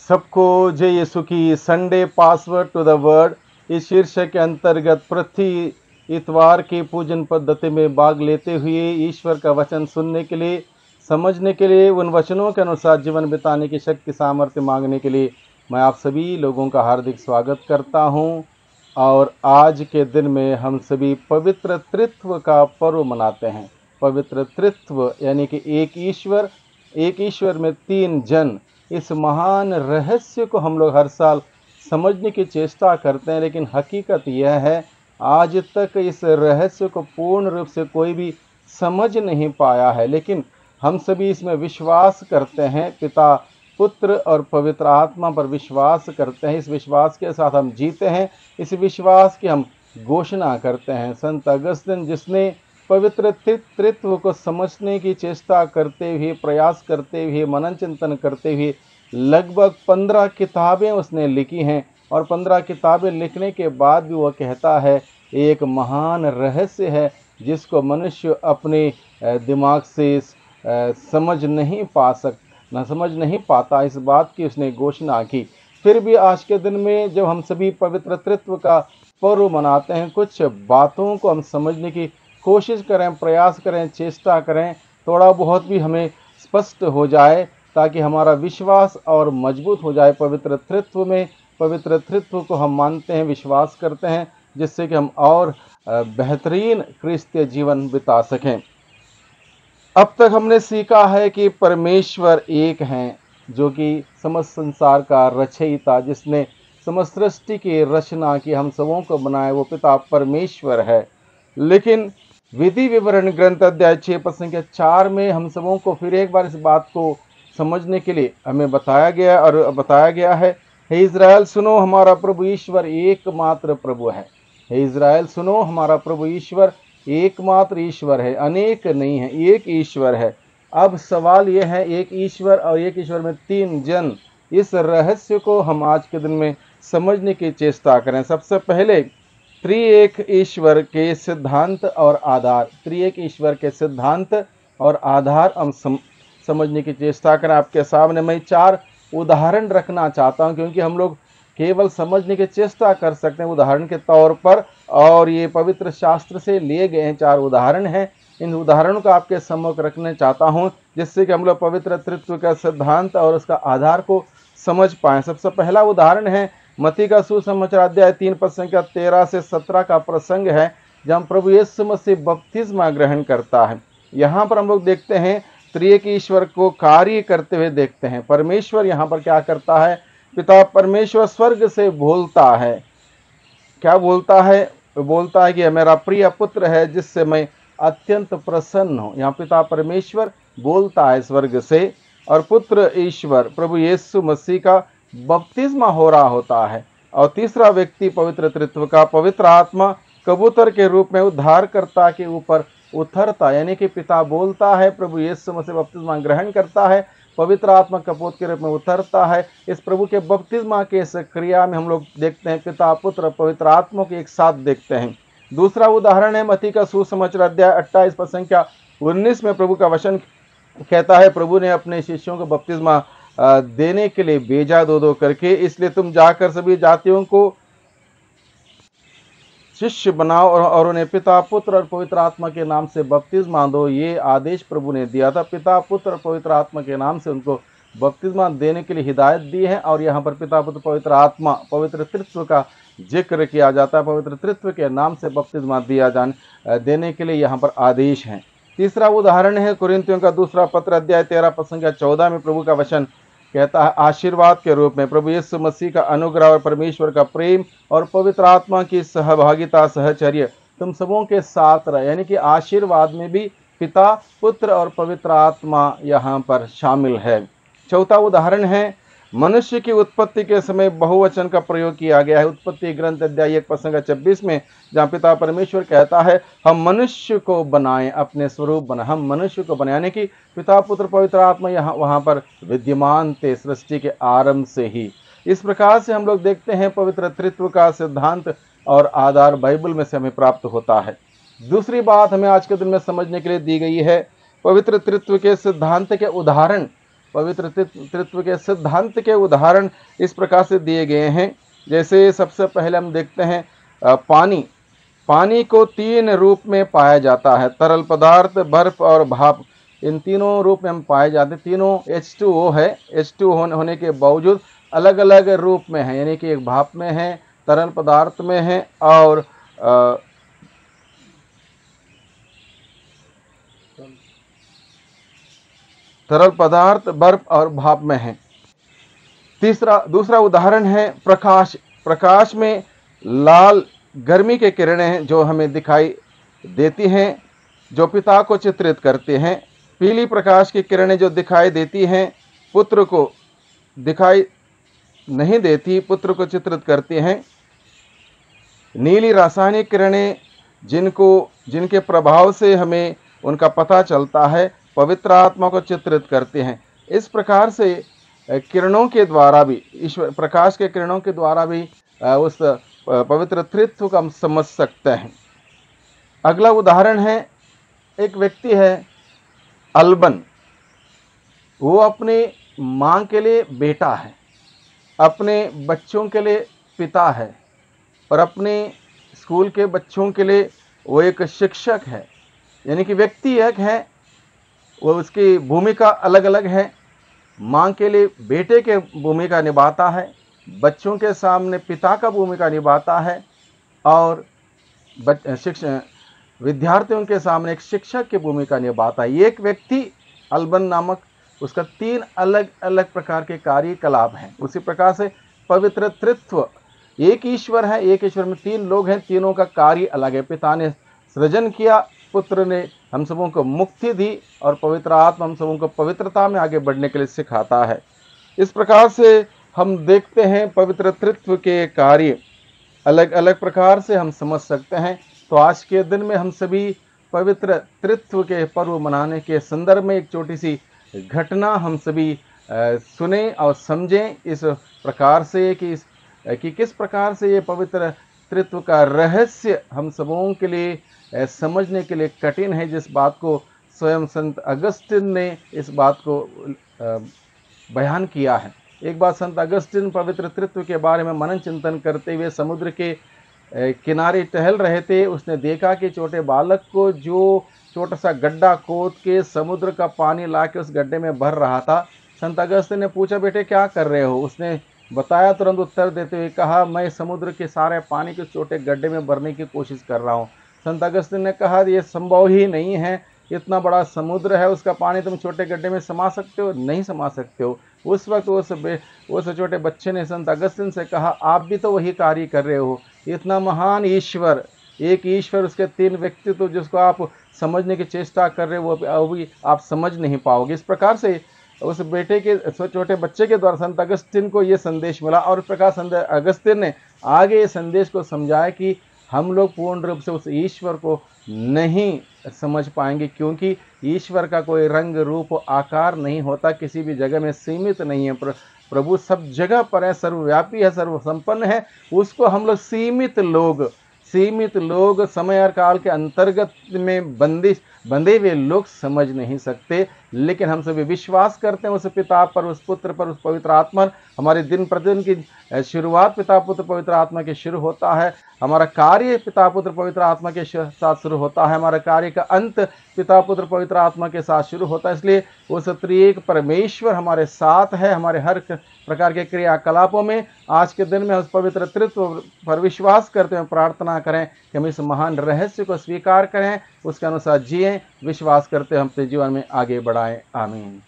सबको जय यीशु की Sunday password to the word इस शीर्षक के अंतर्गत प्रति इतवार की पूजन पद्धति में भाग लेते हुए ईश्वर का वचन सुनने के लिए, समझने के लिए, उन वचनों के अनुसार जीवन बिताने की शक्ति सामर्थ्य मांगने के लिए मैं आप सभी लोगों का हार्दिक स्वागत करता हूं। और आज के दिन में हम सभी पवित्र त्रित्व का पर्व मनाते हैं। पवित्र त्रित्व यानी कि एक ईश्वर में तीन जन, इस महान रहस्य को हम लोग हर साल समझने की चेष्टा करते हैं, लेकिन हकीकत यह है आज तक इस रहस्य को पूर्ण रूप से कोई भी समझ नहीं पाया है। लेकिन हम सभी इसमें विश्वास करते हैं, पिता, पुत्र और पवित्र आत्मा पर विश्वास करते हैं। इस विश्वास के साथ हम जीते हैं, इस विश्वास की हम घोषणा करते हैं। संत अगस्तिन, जिसने पवित्र त्रित्व को समझने की चेष्टा करते हुए, प्रयास करते हुए, मनन चिंतन करते हुए लगभग 15 किताबें उसने लिखी हैं, और 15 किताबें लिखने के बाद भी वह कहता है एक महान रहस्य है जिसको मनुष्य अपने दिमाग से समझ नहीं पाता। इस बात की उसने घोषणा की। फिर भी आज के दिन में जब हम सभी पवित्र त्रित्व का पर्व मनाते हैं, कुछ बातों को हम समझने की कोशिश करें, प्रयास करें, चेष्टा करें, थोड़ा बहुत भी हमें स्पष्ट हो जाए ताकि हमारा विश्वास और मजबूत हो जाए पवित्र त्रित्व में। पवित्र त्रित्व को हम मानते हैं, विश्वास करते हैं, जिससे कि हम और बेहतरीन क्रिस्तीय जीवन बिता सकें। अब तक हमने सीखा है कि परमेश्वर एक हैं, जो कि समस्त संसार का रचयिता, जिसने समस्त सृष्टि की रचना की, हम सबों को बनाए, वो पिता परमेश्वर है। लेकिन विधि विवरण ग्रंथ अध्याय 6 पद संख्या 4 में हम सबों को फिर एक बार इस बात को समझने के लिए हमें बताया गया है, हे इज़राइल सुनो, हमारा प्रभु ईश्वर एकमात्र प्रभु है। हे इज़राइल सुनो, हमारा प्रभु ईश्वर एकमात्र ईश्वर है, अनेक नहीं है, एक ईश्वर है। अब सवाल यह है, एक ईश्वर और एक ईश्वर में तीन जन, इस रहस्य को हम आज के दिन में समझने की चेष्टा करें। सबसे पहले त्रिएक ईश्वर के सिद्धांत और आधार, त्रिएक ईश्वर के सिद्धांत और आधार हम समझने की चेष्टा करें। आपके सामने मैं 4 उदाहरण रखना चाहता हूं, क्योंकि हम लोग केवल समझने की चेष्टा कर सकते हैं उदाहरण के तौर पर, और ये पवित्र शास्त्र से लिए गए हैं, 4 उदाहरण हैं। इन उदाहरणों को आपके सम्मुख रखना चाहता हूं, जिससे कि हम लोग पवित्र त्रित्व का सिद्धांत और उसका आधार को समझ पाएं। सबसे पहला उदाहरण है मत्ती का सुसमाचार अध्याय 3 पद संख्या 13 से 17 का प्रसंग है, जहां प्रभु यीशु मसीह बपतिस्मा ग्रहण करता है। यहाँ पर हम लोग देखते हैं त्रिएक ईश्वर को कार्य करते हुए देखते हैं। परमेश्वर यहाँ पर क्या करता है? पिता परमेश्वर स्वर्ग से बोलता है। क्या बोलता है? बोलता है कि यह मेरा प्रिय पुत्र है जिससे मैं अत्यंत प्रसन्न हूँ। यहाँ पिता परमेश्वर बोलता है स्वर्ग से, और पुत्र ईश्वर प्रभु यीशु मसीह का बपतिस्मा हो रहा होता है। और तीसरा व्यक्ति पवित्र त्रित्व का पवित्र आत्मा कबूतर के रूप में उद्धारकर्ता के ऊपर उतरता, यानी कि पिता बोलता है, प्रभु यीशु मसीह बपतिस्मा ग्रहण करता है, पवित्र आत्मा कपूत के रूप में उतरता है। इस प्रभु के बपतिस्मा के इस क्रिया में हम लोग देखते हैं पिता, पुत्र, पवित्र आत्मा के एक साथ देखते हैं। दूसरा उदाहरण है मत्ती का सुसमाचार अध्याय 28 पद संख्या 19 में प्रभु का वचन कहता है, प्रभु ने अपने शिष्यों को बपतिस्मा देने के लिए भेजा 2-2 करके, इसलिए तुम जाकर सभी जातियों को शिष्य बनाओ और उन्हें पिता, पुत्र और पवित्र आत्मा के नाम से बपतिस्मा दो। ये आदेश प्रभु ने दिया था। पिता, पुत्र और पवित्र आत्मा के नाम से उनको बपतिस्मा देने के लिए हिदायत दी है। और यहाँ पर पिता, पुत्र, पवित्र आत्मा, पवित्र त्रित्व का जिक्र किया जाता है। पवित्र त्रित्व के नाम से बपतिस्मा देने के लिए यहाँ पर आदेश है। तीसरा उदाहरण है कुरिन्थियों का दूसरा पत्र अध्याय 13 पद संख्या 14 में प्रभु का वचन कहता है, आशीर्वाद के रूप में प्रभु यीशु मसीह का अनुग्रह और परमेश्वर का प्रेम और पवित्र आत्मा की सहभागिता, सहचर्य तुम सबों के साथ रहे। यानी कि आशीर्वाद में भी पिता, पुत्र और पवित्र आत्मा यहाँ पर शामिल है। चौथा उदाहरण है मनुष्य की उत्पत्ति के समय बहुवचन का प्रयोग किया गया है। उत्पत्ति ग्रंथ अध्याय 1 पद संख्या 26 में, जहाँ पिता परमेश्वर कहता है, हम मनुष्य को बनाएं, अपने स्वरूप बनाएं। हम मनुष्य को बनाने की पिता, पुत्र, पवित्र आत्मा वहाँ पर विद्यमान थे सृष्टि के आरंभ से ही। इस प्रकार से हम लोग देखते हैं पवित्र त्रित्व का सिद्धांत और आधार बाइबल में से हमें प्राप्त होता है। दूसरी बात हमें आज के दिन में समझने के लिए दी गई है, पवित्र त्रित्व के सिद्धांत के उदाहरण पवित्र तृत्व के सिद्धांत के उदाहरण इस प्रकार से दिए गए हैं। जैसे सबसे पहले हम देखते हैं पानी। पानी को 3 रूप में पाया जाता है, तरल पदार्थ, बर्फ और भाप। इन तीनों रूप में हम पाए जाते हैं। तीनों H2O है। H2O होने के बावजूद अलग अलग रूप में है, यानी कि एक भाप में है, तरल पदार्थ में है और तरल पदार्थ, बर्फ और भाप में है। दूसरा उदाहरण है प्रकाश। प्रकाश में लाल गर्मी के किरणें हैं जो हमें दिखाई देती हैं, जो पिता को चित्रित करते हैं। पीली प्रकाश की किरणें जो दिखाई देती हैं, पुत्र को दिखाई नहीं देती, पुत्र को चित्रित करते हैं। नीली रासायनिक किरणें जिनके प्रभाव से हमें उनका पता चलता है, पवित्र आत्मा को चित्रित करते हैं। इस प्रकार से किरणों के द्वारा भी, ईश्वर प्रकाश के किरणों के द्वारा भी उस पवित्र तृत्व को हम समझ सकते हैं। अगला उदाहरण है, एक व्यक्ति है अल्बन। वो अपने माँ के लिए बेटा है, अपने बच्चों के लिए पिता है और अपने स्कूल के बच्चों के लिए वो एक शिक्षक है। यानी कि व्यक्ति एक है, वो उसकी भूमिका अलग अलग है। माँ के लिए बेटे के भूमिका निभाता है, बच्चों के सामने पिता का भूमिका निभाता है और विद्यार्थियों के सामने एक शिक्षक की भूमिका निभाता है। एक व्यक्ति अल्बन नामक, उसका 3 अलग अलग प्रकार के कार्यकलाप हैं। उसी प्रकार से पवित्र तृत्व, एक ईश्वर है, एक ईश्वर में 3 लोग हैं, तीनों का कार्य अलग है। पिता ने सृजन किया, पुत्र ने हम सबों को मुक्ति दी और पवित्र आत्मा हम सबों को पवित्रता में आगे बढ़ने के लिए सिखाता है। इस प्रकार से हम देखते हैं पवित्र तृत्व के कार्य अलग अलग प्रकार से हम समझ सकते हैं। तो आज के दिन में हम सभी पवित्र तृत्व के पर्व मनाने के संदर्भ में एक छोटी सी घटना हम सभी सुने और समझें इस प्रकार से कि किस प्रकार से ये पवित्र तृत्व का रहस्य हम सबों के लिए समझने के लिए कठिन है, जिस बात को स्वयं संत अगस्तिन ने इस बात को बयान किया है। एक बार संत अगस्तिन पवित्र तृत्व के बारे में मनन चिंतन करते हुए समुद्र के किनारे टहल रहे थे। उसने देखा कि छोटे बालक को जो छोटा सा गड्ढा खोद के समुद्र का पानी लाके उस गड्ढे में भर रहा था। संत अगस्तिन ने पूछा, बेटे क्या कर रहे हो? उसने बताया, तुरंत उत्तर देते हुए कहा, मैं समुद्र के सारे पानी के छोटे गड्ढे में भरने की कोशिश कर रहा हूँ। संत अगस्तिन ने कहा, ये संभव ही नहीं है, इतना बड़ा समुद्र है, उसका पानी तुम छोटे गड्ढे में समा सकते हो? नहीं समा सकते हो। उस वक्त उस छोटे बच्चे ने संत अगस्तिन से कहा, आप भी तो वही कार्य कर रहे हो। इतना महान ईश्वर, एक ईश्वर, उसके 3 व्यक्तित्व जिसको आप समझने की चेष्टा कर रहे हो, वो भी आप समझ नहीं पाओगे। इस प्रकार से उस छोटे बच्चे के द्वारा संत अगस्तिन को ये संदेश मिला और इस प्रकार संत अगस्तिन ने आगे ये संदेश को समझाया कि हम लोग पूर्ण रूप से उस ईश्वर को नहीं समझ पाएंगे, क्योंकि ईश्वर का कोई रंग रूप आकार नहीं होता, किसी भी जगह में सीमित नहीं है। प्रभु सब जगह पर है, सर्वव्यापी है, सर्वसंपन्न है। उसको हम लोग सीमित लोग समय और काल के अंतर्गत में बंधे हुए लोग समझ नहीं सकते, लेकिन हम सभी विश्वास करते हैं उस पिता पर, उस पुत्र पर, उस पवित्र आत्मा। हमारे दिन प्रतिदिन की शुरुआत पिता पुत्र पवित्र आत्मा के शुरू होता है, हमारा कार्य पिता पुत्र पवित्र आत्मा के साथ शुरू होता है, हमारा कार्य का अंत पिता पुत्र पवित्र आत्मा के साथ शुरू होता है। इसलिए उस त्रिएक परमेश्वर हमारे साथ है, हमारे हर प्रकार के क्रियाकलापों में। आज के दिन में उस पवित्र तृत्व पर विश्वास करते हुए प्रार्थना करें कि हम इस महान रहस्य को स्वीकार करें, उसके अनुसार जिएं, विश्वास करते हम अपने जीवन में आगे बढ़ाएं। आमीन।